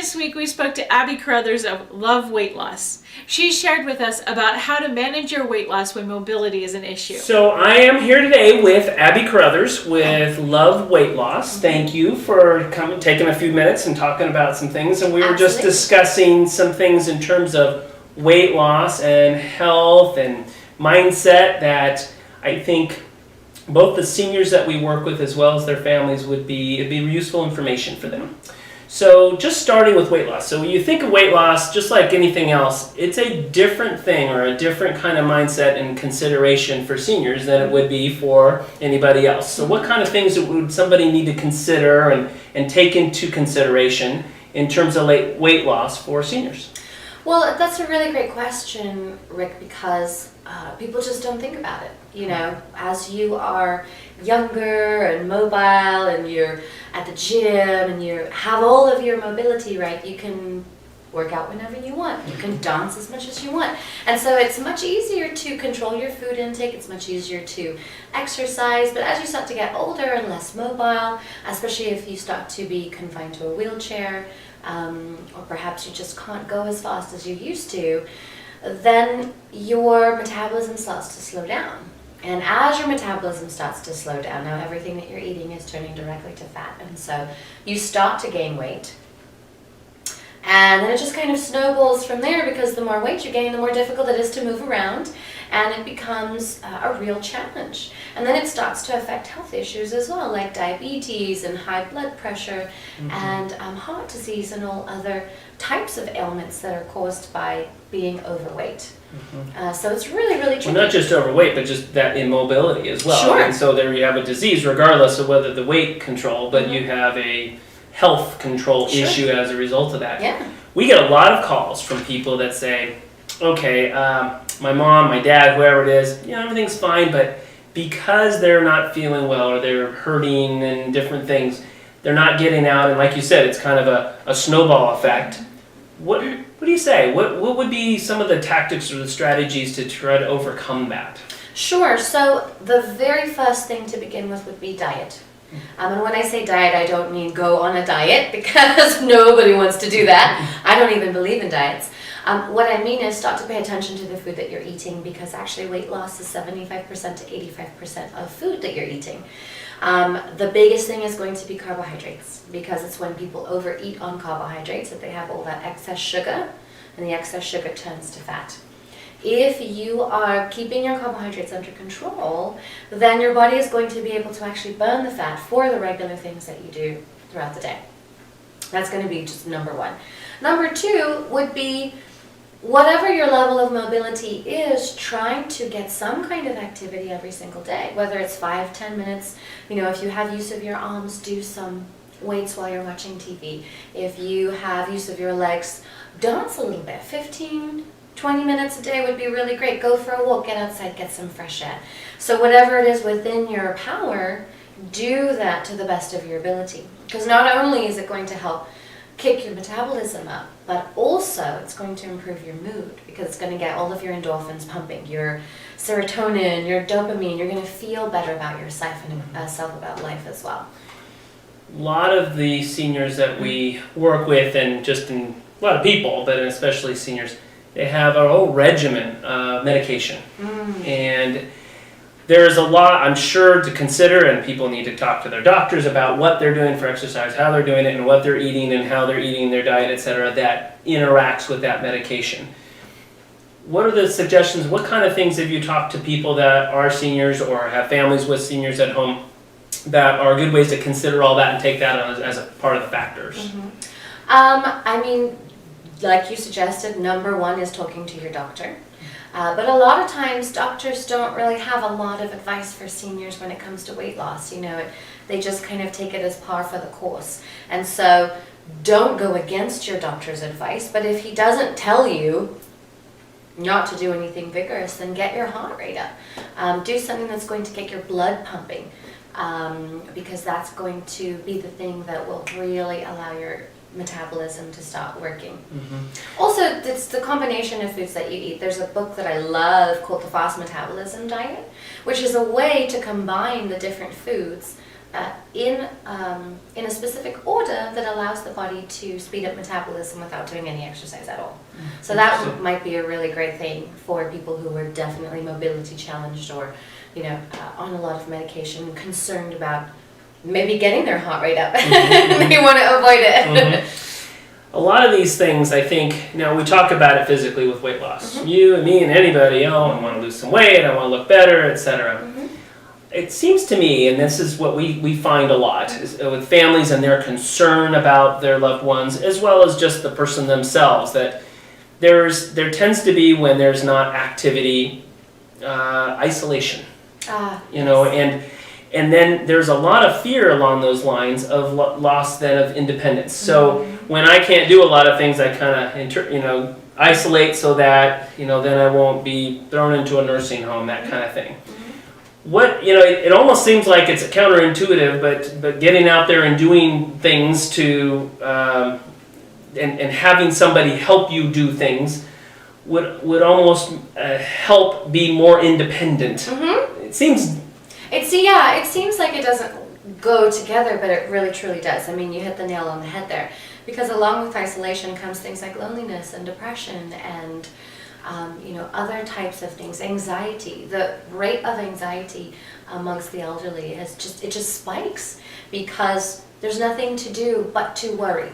This week we spoke to Abi Caruthers of L.O.V.E. Weight Loss. She shared with us about how to manage your weight loss when mobility is an issue. So I am here today with Abi Caruthers with L.O.V.E. Weight Loss. Thank you for taking a few minutes and talking about some things. And we were just discussing some things in terms of weight loss and health and mindset that I think both the seniors that we work with as well as their families it'd be useful information for them. So just starting with weight loss. So when you think of weight loss, just like anything else, it's a different thing or a different kind of mindset and consideration for seniors than it would be for anybody else. So what kind of things would somebody need to consider and take into consideration in terms of weight loss for seniors? Well, that's a really great question, Rick, because people just don't think about it. You know, as you are younger and mobile and you're at the gym and you have all of your mobility right, you can work out whenever you want. You can dance as much as you want. And so it's much easier to control your food intake. It's much easier to exercise. But as you start to get older and less mobile, especially if you start to be confined to a wheelchair, or perhaps you just can't go as fast as you used to, then your metabolism starts to slow down. And as your metabolism starts to slow down, now everything that you're eating is turning directly to fat. And so you start to gain weight. And then it just kind of snowballs from there, because the more weight you gain, the more difficult it is to move around. And it becomes a real challenge. And then it starts to affect health issues as well, like diabetes and high blood pressure and heart disease and all other types of ailments that are caused by being overweight. So it's really, really tricky. Well, not just overweight, but just that immobility as well. Sure. And so there you have a disease regardless of whether the weight control, but you have a health control issue as a result of that. Yeah. We get a lot of calls from people that say, okay, my mom, my dad, whoever it is, everything's fine, but because they're not feeling well or they're hurting and different things, they're not getting out, and like you said, it's kind of a snowball effect. What do you say? What would be some of the tactics or the strategies to try to overcome that? Sure. So the very first thing to begin with would be diet. And when I say diet, I don't mean go on a diet, because nobody wants to do that. I don't even believe in diets. What I mean is start to pay attention to the food that you're eating, because actually weight loss is 75% to 85% of food that you're eating. The biggest thing is going to be carbohydrates, because it's when people overeat on carbohydrates that they have all that excess sugar, and the excess sugar turns to fat. If you are keeping your carbohydrates under control, then your body is going to be able to actually burn the fat for the regular things that you do throughout the day. That's going to be just number one. Number two would be, whatever your level of mobility is, trying to get some kind of activity every single day, whether it's 5-10 minutes. If you have use of your arms, do some weights while you're watching TV. If you have use of your legs, dance a little bit. 15-20 minutes a day would be really great. Go for a walk, get outside, get some fresh air. So whatever it is within your power, do that to the best of your ability. Because not only is it going to help kick your metabolism up, but also it's going to improve your mood, because it's going to get all of your endorphins pumping, your serotonin, your dopamine. You're going to feel better about yourself and about life as well. A lot of the seniors that we work with, and just in a lot of people, but especially seniors, they have a whole regimen of medication. And there's a lot, I'm sure, to consider, and people need to talk to their doctors about what they're doing for exercise, how they're doing it, and what they're eating, and how they're eating their diet, etc., that interacts with that medication. What are the suggestions? What kind of things have you talked to people that are seniors or have families with seniors at home that are good ways to consider all that and take that as a part of the factors? Like you suggested, number one is talking to your doctor. But a lot of times doctors don't really have a lot of advice for seniors when it comes to weight loss. They just kind of take it as par for the course. And so don't go against your doctor's advice, but if he doesn't tell you not to do anything vigorous, then get your heart rate up. Do something that's going to get your blood pumping, because that's going to be the thing that will really allow your metabolism to start working. Also, it's the combination of foods that you eat. There's a book that I love called The Fast Metabolism Diet, which is a way to combine the different foods in a specific order that allows the body to speed up metabolism without doing any exercise at all. So that might be a really great thing for people who are definitely mobility challenged or, you know, on a lot of medication, concerned about maybe getting their heart rate up. We want to avoid it. A lot of these things, I think, now we talk about it physically with weight loss. You and me and anybody, I want to lose some weight, I want to look better, etc. It seems to me, and this is what we find a lot, is with families and their concern about their loved ones, as well as just the person themselves, that there tends to be, when there's not activity, isolation. You know, and then there's a lot of fear along those lines of loss then of independence. So when I can't do a lot of things, I kind of isolate so that then I won't be thrown into a nursing home, that kind of thing. What it almost seems like it's counterintuitive, but getting out there and doing things to and having somebody help you do things would almost help be more independent. It seems. It seems like it doesn't go together, but it really truly does. I mean, you hit the nail on the head there, because along with isolation comes things like loneliness and depression and other types of things. Anxiety. The rate of anxiety amongst the elderly just spikes, because there's nothing to do but to worry.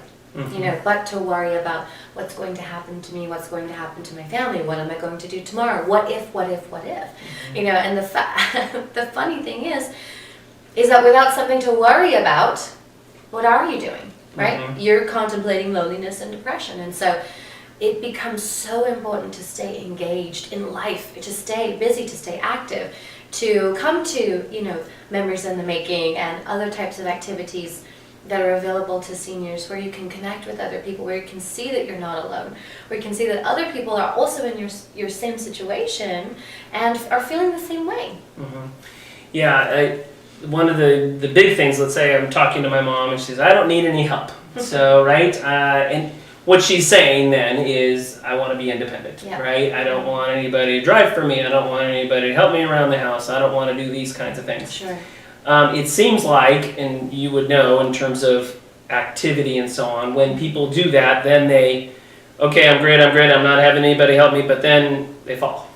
But to worry about what's going to happen to me, what's going to happen to my family, what am I going to do tomorrow, what if? And the funny thing is that without something to worry about, what are you doing, right? You're contemplating loneliness and depression, and so it becomes so important to stay engaged in life, to stay busy, to stay active, to come to, Memories in the Making and other types of activities that are available to seniors, where you can connect with other people, where you can see that you're not alone, where you can see that other people are also in your same situation and are feeling the same way. Yeah, one of the big things, let's say I'm talking to my mom and she says, I don't need any help. So, right? And what she's saying then is, I want to be independent, right? I don't want anybody to drive for me. I don't want anybody to help me around the house. I don't want to do these kinds of things. Sure. It seems like, and you would know in terms of activity and so on, when people do that, then okay, I'm great, I'm not having anybody help me, but then they fall,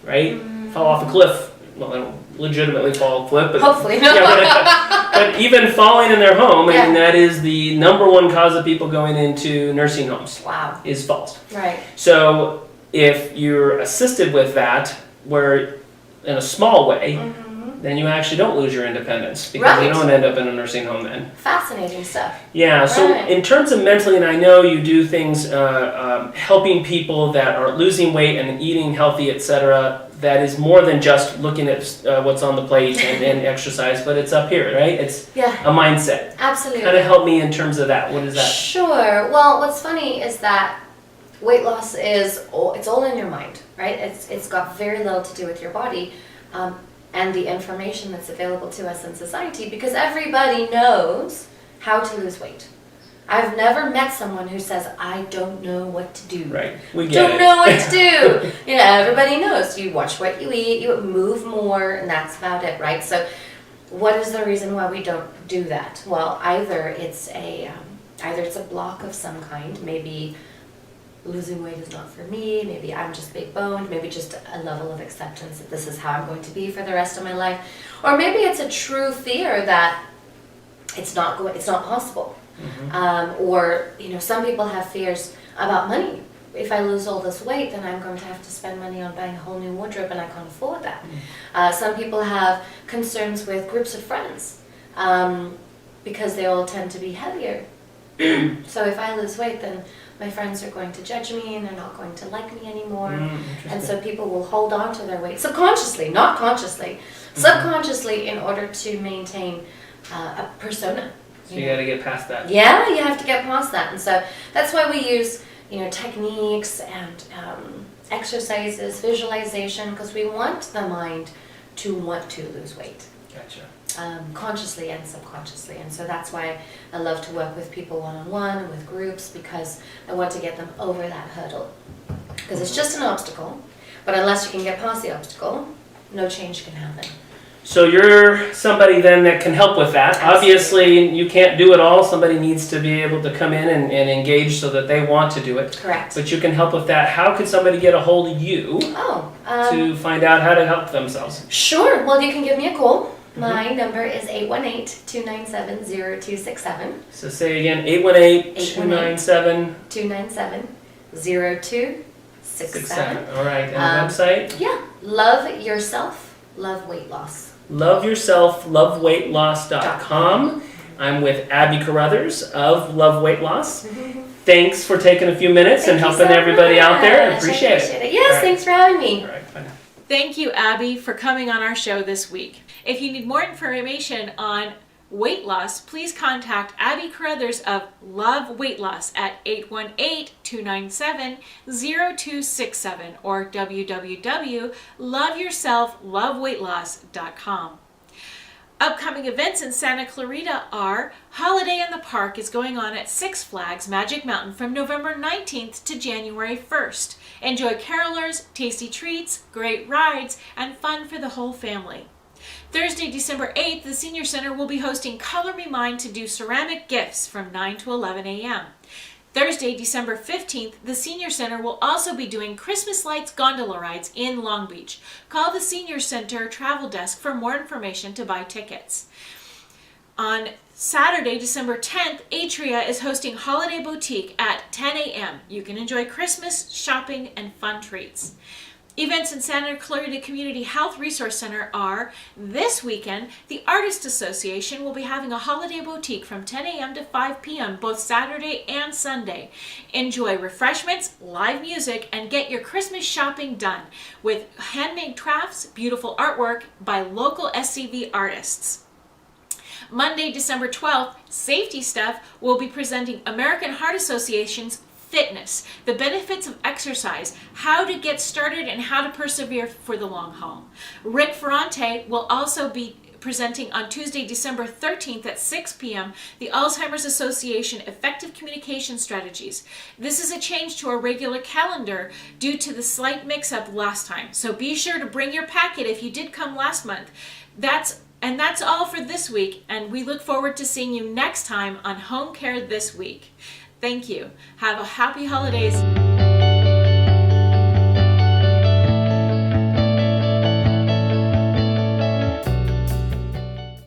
right? Fall off a cliff. Well, they don't legitimately fall off a cliff, but hopefully. But even falling in their home, and that is the number one cause of people going into nursing homes. Wow. Is falls. Right. So if you're assisted with that, where in a small way, then you actually don't lose your independence, because you don't end up in a nursing home then. Fascinating stuff. Yeah, so in terms of mentally, and I know you do things helping people that are losing weight and eating healthy, etc., that is more than just looking at what's on the plate and exercise, but it's up here, right? It's a mindset. Absolutely. Kind of help me in terms of that. What is that? Sure. Well, what's funny is that weight loss it's all in your mind, right? It's got very little to do with your body. And the information that's available to us in society, because everybody knows how to lose weight. I've never met someone who says, I don't know what to do. Right, we get it. Don't know what to do. Everybody knows. You watch what you eat, you move more, and that's about it, right? So what is the reason why we don't do that? Well, either it's a block of some kind, maybe losing weight is not for me, maybe I'm just big boned, maybe just a level of acceptance that this is how I'm going to be for the rest of my life, or maybe it's a true fear that it's not possible. Or some people have fears about money. If I lose all this weight, then I'm going to have to spend money on buying a whole new wardrobe, and I can't afford that. Some people have concerns with groups of friends, because they all tend to be heavier. So if I lose weight, then my friends are going to judge me and they're not going to like me anymore. And so people will hold on to their weight subconsciously, not consciously, subconsciously, in order to maintain a persona. So you got to get past that. Yeah, you have to get past that. And so that's why we use techniques and exercises, visualization, because we want the mind to want to lose weight. Gotcha. Consciously and subconsciously. And so that's why I love to work with people one-on-one and with groups, because I want to get them over that hurdle. Because it's just an obstacle, but unless you can get past the obstacle, no change can happen. So you're somebody then that can help with that. Absolutely. Obviously, you can't do it all. Somebody needs to be able to come in and engage so that they want to do it. Correct. But you can help with that. How could somebody get a hold of you to find out how to help themselves? Sure. Well, you can give me a call. My number is 818-297-0267. So say again, 818-297. 297-0267. All right, and the website? Yeah. Love Yourself, Love Weight Loss. LoveYourselfLoveWeightLoss.com. I'm with Abi Caruthers of Love Weight Loss. Thanks for taking a few minutes and helping everybody out there. I appreciate it. Yes, right. Thanks for having me. All right, bye now. Thank you, Abby, for coming on our show this week. If you need more information on weight loss, please contact Abi Caruthers of Love Weight Loss at 818-297-0267 or www.loveyourselfloveweightloss.com. Upcoming events in Santa Clarita are Holiday in the Park is going on at Six Flags Magic Mountain from November 19th to January 1st. Enjoy carolers, tasty treats, great rides, and fun for the whole family. Thursday, December 8th, the Senior Center will be hosting Color Me Mine to do ceramic gifts from 9 to 11 a.m. Thursday, December 15th, the Senior Center will also be doing Christmas lights gondola rides in Long Beach. Call the Senior Center travel desk for more information to buy tickets. On Saturday, December 10th, Atria is hosting Holiday Boutique at 10 a.m. You can enjoy Christmas, shopping, and fun treats. Events in Santa Clarita Community Health Resource Center are this weekend. The Artist Association will be having a holiday boutique from 10 a.m. to 5 p.m. both Saturday and Sunday. Enjoy refreshments, live music, and get your Christmas shopping done with handmade crafts, beautiful artwork by local SCV artists. Monday, December 12th, Safety Stuff will be presenting American Heart Association's Fitness, the benefits of exercise, how to get started and how to persevere for the long haul. Rick Ferrante will also be presenting on Tuesday, December 13th at 6 p.m. the Alzheimer's Association Effective Communication Strategies. This is a change to our regular calendar due to the slight mix-up last time. So be sure to bring your packet if you did come last month. That's all for this week, and we look forward to seeing you next time on Home Care This Week. Thank you. Have a happy holidays.